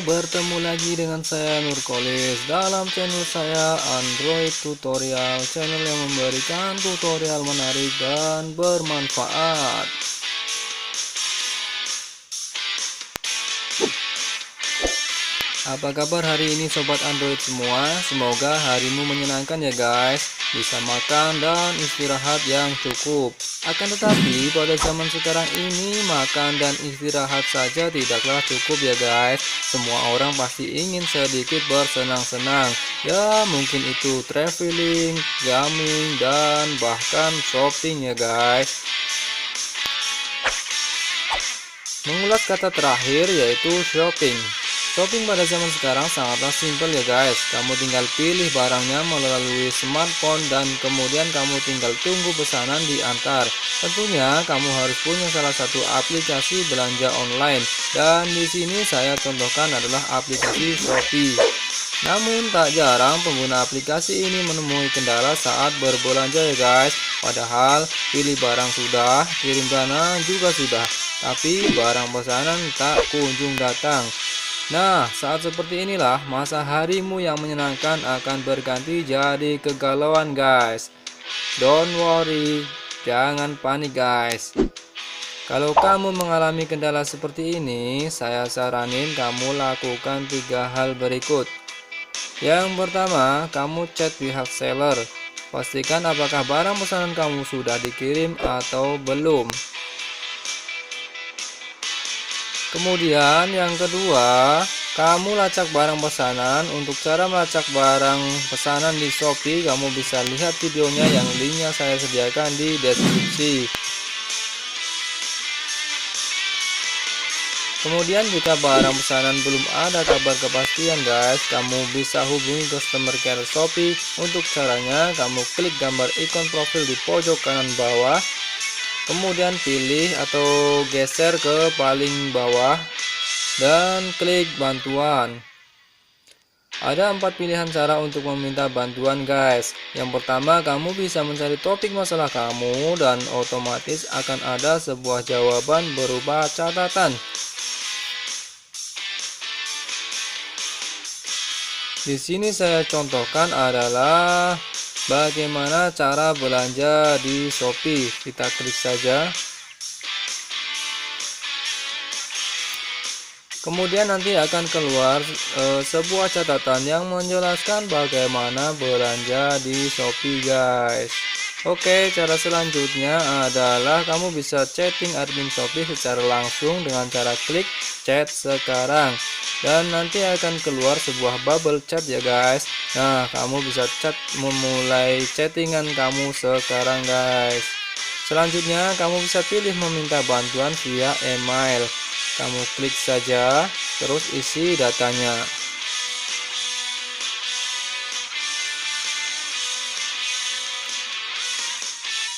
bertemu lagi dengan saya Nurkolis dalam channel saya Android Tutorial, channel yang memberikan tutorial menarik dan bermanfaat. Apa kabar hari ini sobat Android semua? Semoga harimu menyenangkan ya guys, bisa makan dan istirahat yang cukup. Akan tetapi pada zaman sekarang ini makan dan istirahat saja tidaklah cukup ya guys. Semua orang pasti ingin sedikit bersenang-senang. Ya mungkin itu traveling, gaming, dan bahkan shopping ya guys. Mengulas kata terakhir yaitu shopping. Shopping pada zaman sekarang sangatlah simpel ya guys. Kamu tinggal pilih barangnya melalui smartphone dan kemudian kamu tinggal tunggu pesanan diantar. Tentunya kamu harus punya salah satu aplikasi belanja online. Dan di sini saya contohkan adalah aplikasi Shopee. Namun tak jarang pengguna aplikasi ini menemui kendala saat berbelanja ya guys. Padahal pilih barang sudah, kirim dana juga sudah, tapi barang pesanan tak kunjung datang. Nah, saat seperti inilah masa harimu yang menyenangkan akan berganti jadi kegalauan guys. Don't worry, jangan panik guys. Kalau kamu mengalami kendala seperti ini, saya saranin kamu lakukan 3 hal berikut. Yang pertama, kamu chat pihak seller. Pastikan apakah barang pesanan kamu sudah dikirim atau belum. Kemudian yang kedua, kamu lacak barang pesanan. Untuk cara melacak barang pesanan di Shopee, kamu bisa lihat videonya yang linknya saya sediakan di deskripsi. Kemudian jika barang pesanan belum ada kabar kepastian guys, kamu bisa hubungi customer care Shopee. Untuk caranya, kamu klik gambar ikon profil di pojok kanan bawah. Kemudian pilih atau geser ke paling bawah dan klik bantuan. Ada 4 pilihan cara untuk meminta bantuan guys. Yang pertama, kamu bisa mencari topik masalah kamu dan otomatis akan ada sebuah jawaban berupa catatan. Di sini saya contohkan adalah bagaimana cara belanja di Shopee. Kita klik saja. Kemudian nanti akan keluar sebuah catatan yang menjelaskan bagaimana belanja di Shopee guys. Oke, cara selanjutnya adalah kamu bisa chatting admin Shopee secara langsung dengan cara klik chat sekarang. Dan nanti akan keluar sebuah bubble chat ya guys. Nah, kamu bisa memulai chattingan kamu sekarang guys. Selanjutnya kamu bisa pilih meminta bantuan via email. Kamu klik saja, terus isi datanya.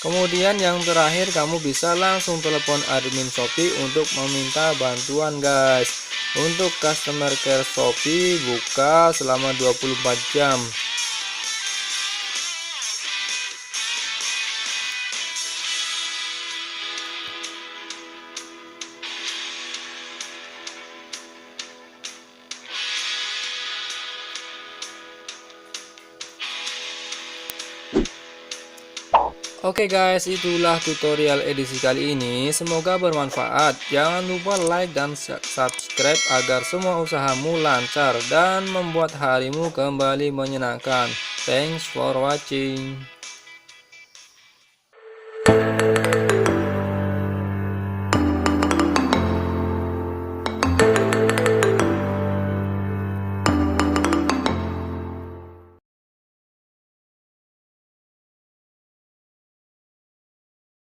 Kemudian yang terakhir, kamu bisa langsung telepon admin Shopee untuk meminta bantuan guys. Untuk customer care Shopee buka selama 24 jam. Oke guys, itulah tutorial edisi kali ini. Semoga bermanfaat. Jangan lupa like dan subscribe agar semua usahamu lancar dan membuat harimu kembali menyenangkan. Thanks for watching.